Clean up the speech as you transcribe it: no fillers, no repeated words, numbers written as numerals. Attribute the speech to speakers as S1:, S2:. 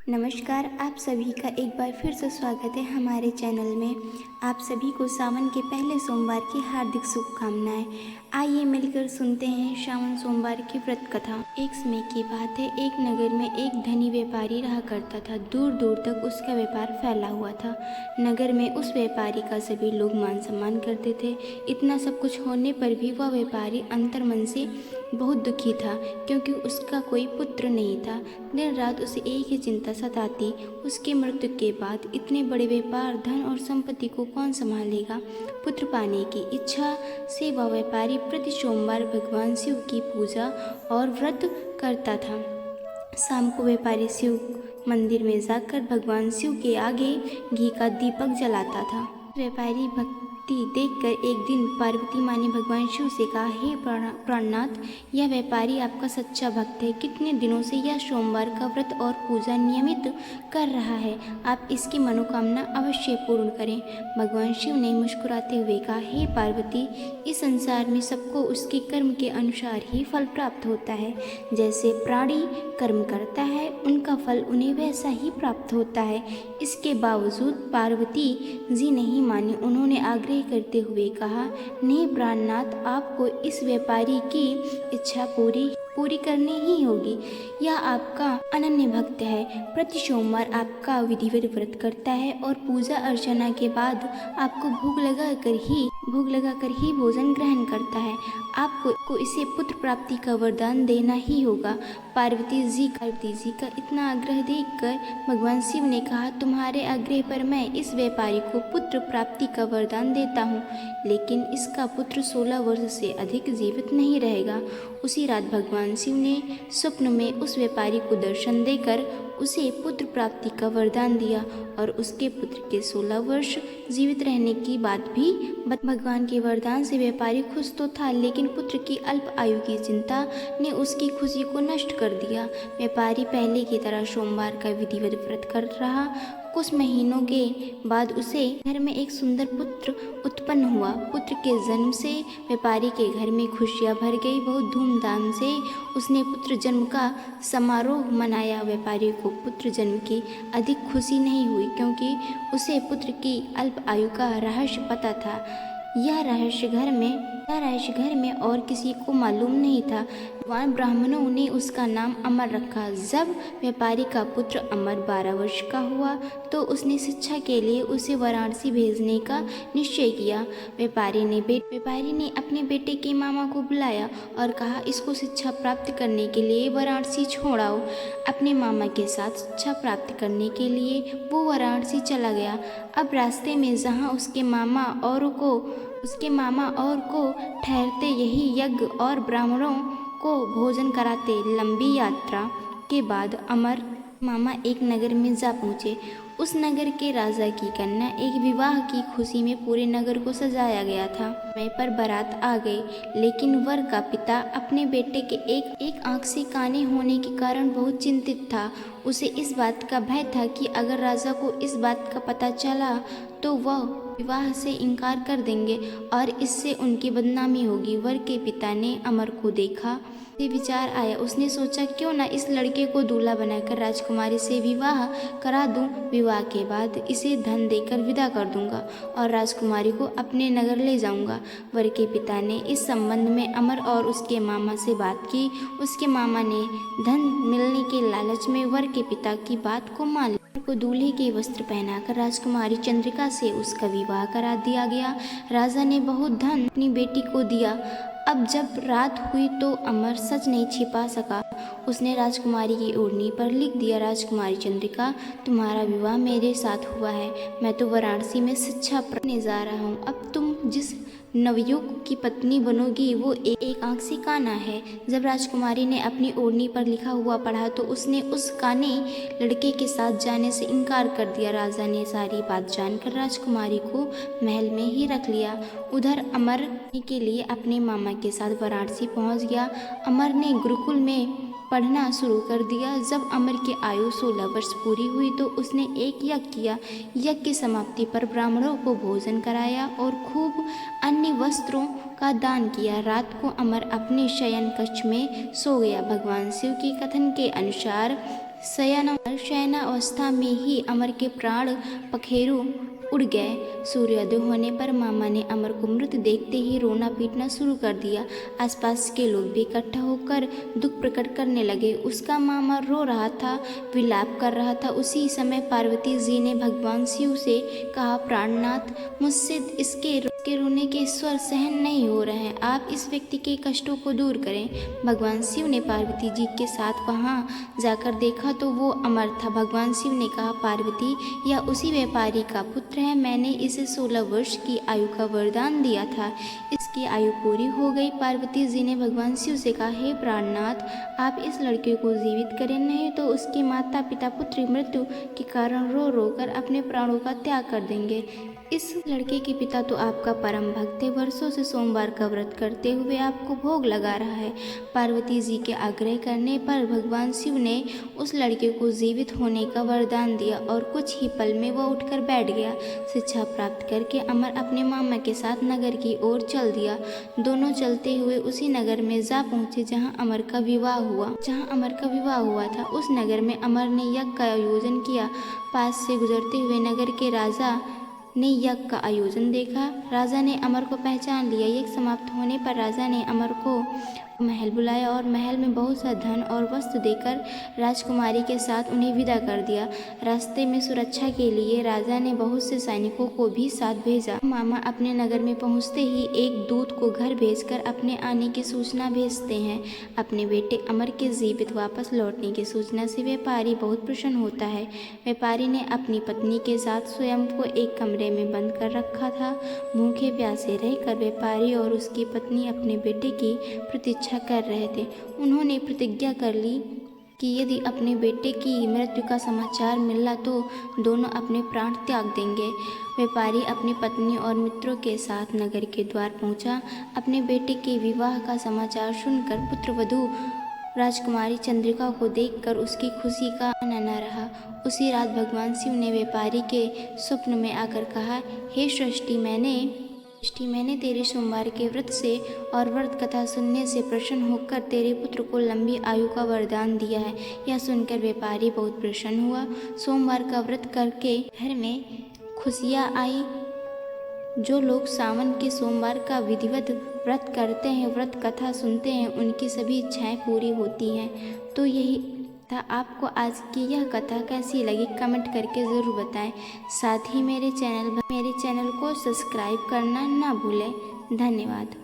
S1: नमस्कार, आप सभी का एक बार फिर से स्वागत है हमारे चैनल में। आप सभी को सावन के पहले सोमवार की हार्दिक शुभकामनाएं। आइए मिलकर सुनते हैं श्रावण सोमवार की व्रत कथा। एक समय की बात है, एक नगर में एक धनी व्यापारी रहा करता था। दूर दूर तक उसका व्यापार फैला हुआ था। नगर में उस व्यापारी का सभी लोग मान सम्मान करते थे। इतना सब कुछ होने पर भी वह व्यापारी अंतर्मन से बहुत दुखी था, क्योंकि उसका कोई पुत्र नहीं था। दिन रात उसे एक ही चिंता सताती, उसकी मृत्यु के बाद इतने बड़े व्यापार, धन और संपत्ति को कौन संभालेगा। पुत्र पाने की इच्छा से वह व्यापारी प्रति सोमवार भगवान शिव की पूजा और व्रत करता था। शाम को व्यापारी शिव मंदिर में जाकर भगवान शिव के आगे घी का दीपक जलाता था। व्यापारी भक्ति देखकर एक दिन पार्वती माँ ने भगवान शिव से कहा, हे प्राणनाथ, यह व्यापारी आपका सच्चा भक्त है। कितने दिनों से यह सोमवार का व्रत और पूजा नियमित कर रहा है। आप इसकी मनोकामना अवश्य पूर्ण करें। भगवान शिव ने मुस्कुराते हुए कहा, हे पार्वती, इस संसार में सबको उसके कर्म के अनुसार ही फल प्राप्त होता है। जैसे प्राणी कर्म करता है, उनका फल उन्हें वैसा ही प्राप्त होता है। इसके बावजूद पार्वती जी नहीं मानी। उन्होंने आग्रह करते हुए कहा, नहीं प्राणनाथ, आपको इस व्यापारी की इच्छा पूरी करनी ही होगी। यह आपका अनन्य भक्त है। प्रति सोमवार आपका विधिवत व्रत करता है और पूजा अर्चना के बाद आपको भोग लगाकर ही भोजन ग्रहण करता है। आपको इसे पुत्र प्राप्ति का वरदान देना ही होगा। पार्वती जी का इतना आग्रह देखकर भगवान शिव ने कहा, तुम्हारे आग्रह पर मैं इस व्यापारी को पुत्र प्राप्ति का वरदान देता हूँ, लेकिन इसका पुत्र 16 वर्ष से अधिक जीवित नहीं रहेगा। उसी रात भगवान शिव ने स्वप्न में उस व्यापारी को दर्शन देकर उसे पुत्र प्राप्ति का वरदान दिया और उसके पुत्र के 16 वर्ष जीवित रहने की बात भी। भगवान के वरदान से व्यापारी खुश तो था, लेकिन पुत्र की अल्प आयु की चिंता ने उसकी खुशी को नष्ट कर दिया। व्यापारी पहले की तरह सोमवार का विधिवत व्रत कर रहा। कुछ महीनों के बाद उसे घर में एक सुंदर पुत्र उत्पन्न हुआ। पुत्र के जन्म से व्यापारी के घर में खुशियां भर गई। बहुत धूमधाम से उसने पुत्र जन्म का समारोह मनाया। व्यापारी को पुत्र जन्म की अधिक खुशी नहीं हुई, क्योंकि उसे पुत्र की अल्प आयु का रहस्य पता था। यह रहस्य घर में और किसी को मालूम नहीं था। ब्राह्मणों ने उसका नाम अमर रखा। जब व्यापारी का पुत्र अमर 12 वर्ष का हुआ तो उसने शिक्षा के लिए उसे वाराणसी भेजने का निश्चय किया। व्यापारी ने अपने बेटे के मामा को बुलाया और कहा, इसको शिक्षा प्राप्त करने के लिए वाराणसी छोड़ाओ। अपने मामा के साथ शिक्षा प्राप्त करने के लिए वो वाराणसी चला गया। अब रास्ते में जहाँ उसके मामा और को ठहरते, यही यज्ञ और ब्राह्मणों को भोजन कराते। लंबी यात्रा के बाद अमर मामा एक नगर में जा पहुँचे। उस नगर के राजा की कन्या एक विवाह की खुशी में पूरे नगर को सजाया गया था। समय पर बारात आ गई, लेकिन वर का पिता अपने बेटे के एक आंख से काने होने के कारण बहुत चिंतित था। उसे इस बात का भय था कि अगर राजा को इस बात का पता चला तो वह विवाह से इनकार कर देंगे और इससे उनकी बदनामी होगी। वर के पिता ने अमर को देखा, ये विचार आया। उसने सोचा, क्यों न इस लड़के को दूल्हा बनाकर राजकुमारी से विवाह करा दूं। विवाह के बाद इसे धन देकर विदा कर दूंगा और राजकुमारी को अपने नगर ले जाऊंगा। वर के पिता ने इस संबंध में अमर और उसके मामा से बात की। उसके मामा ने धन मिलने के लालच में वर के पिता की बात को मान लिया। को दूल्हे के वस्त्र पहनाकर राजकुमारी चंद्रिका से उसका विवाह करा दिया गया। राजा ने बहुत धन अपनी बेटी को दिया। अब जब रात हुई तो अमर सच नहीं छिपा सका। उसने राजकुमारी की ओढ़नी पर लिख दिया, राजकुमारी चंद्रिका, तुम्हारा विवाह मेरे साथ हुआ है। मैं तो वाराणसी में शिक्षा पढ़ने जा रहा हूँ। अब तुम जिस नवयुवक की पत्नी बनोगी वो एक आंख से काना है। जब राजकुमारी ने अपनी ओढ़नी पर लिखा हुआ पढ़ा तो उसने उस काने लड़के के साथ जाने से इनकार कर दिया। राजा ने सारी बात जानकर राजकुमारी को महल में ही रख लिया। उधर अमर के लिए अपने मामा के साथ वाराणसी पहुंच गया। अमर ने गुरुकुल में पढ़ना शुरू कर दिया। जब अमर की आयु 16 वर्ष पूरी हुई तो उसने एक यज्ञ किया। यज्ञ की समाप्ति पर ब्राह्मणों को भोजन कराया और खूब अन्य वस्त्रों का दान किया। रात को अमर अपने शयन कक्ष में सो गया। भगवान शिव के कथन के अनुसार शयनावस्था में ही अमर के प्राण पखेरु उड़ गए। सूर्योदय होने पर मामा ने अमर को मृत देखते ही रोना पीटना शुरू कर दिया। आसपास के लोग भी इकट्ठा होकर दुख प्रकट करने लगे। उसका मामा रो रहा था, विलाप कर रहा था। उसी समय पार्वती जी ने भगवान शिव से कहा, प्राणनाथ, मुझसे इसके रोने के स्वर सहन नहीं हो रहे हैं, आप इस व्यक्ति के कष्टों को दूर करें। भगवान शिव ने पार्वती जी के साथ वहां जाकर देखा तो वो अमर था। भगवान शिव ने कहा, पार्वती, यह उसी व्यापारी का पुत्र है, मैंने इसे 16 वर्ष की आयु का वरदान दिया था, इसकी आयु पूरी हो गई। पार्वती जी ने भगवान शिव से कहा, हे प्राणनाथ, आप इस लड़के को जीवित करें, नहीं तो उसके माता पिता पुत्र मृत्यु के कारण रो रो कर अपने प्राणों का त्याग कर देंगे। इस लड़के के पिता तो आपका परम भक्त है, वर्षों से सोमवार का व्रत करते हुए आपको भोग लगा रहा है। पार्वती जी के आग्रह करने पर भगवान शिव ने उस लड़के को जीवित होने का वरदान दिया और कुछ ही पल में वह उठकर बैठ गया। शिक्षा प्राप्त करके अमर अपने मामा के साथ नगर की ओर चल दिया। दोनों चलते हुए उसी नगर में जा पहुंचे जहां अमर का विवाह हुआ था। उस नगर में अमर ने यज्ञ का आयोजन किया। पास से गुजरते हुए नगर के राजा ने यज्ञ का आयोजन देखा। राजा ने अमर को पहचान लिया। यज्ञ समाप्त होने पर राजा ने अमर को महल बुलाया और महल में बहुत सा धन और वस्त्र देकर राजकुमारी के साथ उन्हें विदा कर दिया। रास्ते में सुरक्षा के लिए राजा ने बहुत से सैनिकों को भी साथ भेजा। मामा अपने नगर में पहुंचते ही एक दूत को घर भेजकर अपने आने की सूचना भेजते हैं। अपने बेटे अमर के जीवित वापस लौटने की सूचना से व्यापारी बहुत प्रसन्न होता है। व्यापारी ने अपनी पत्नी के साथ स्वयं को एक कमरे में बंद कर रखा था। भूखे प्यासे रहकर व्यापारी और उसकी पत्नी अपने बेटे की प्रतीक्षा कर रहे थे। उन्होंने प्रतिज्ञा कर ली कि यदि अपने बेटे की मृत्यु का समाचार मिला तो दोनों अपने प्राण त्याग देंगे। व्यापारी अपनी पत्नी और मित्रों के साथ नगर के द्वार पहुंचा। अपने बेटे के विवाह का समाचार सुनकर पुत्रवधू राजकुमारी चंद्रिका को देखकर उसकी खुशी का न रहा। उसी रात भगवान शिव ने व्यापारी के स्वप्न में आकर कहा, हे सृष्टि, मैंने तेरे सोमवार के व्रत से और व्रत कथा सुनने से प्रसन्न होकर तेरे पुत्र को लंबी आयु का वरदान दिया है। यह सुनकर व्यापारी बहुत प्रसन्न हुआ। सोमवार का व्रत करके घर में खुशियाँ आई। जो लोग सावन के सोमवार का विधिवत व्रत करते हैं, व्रत कथा सुनते हैं, उनकी सभी इच्छाएं पूरी होती हैं। तो यही था। आपको आज की यह कथा कैसी लगी कमेंट करके ज़रूर बताएं। साथ ही मेरे चैनल को सब्सक्राइब करना ना भूलें। धन्यवाद।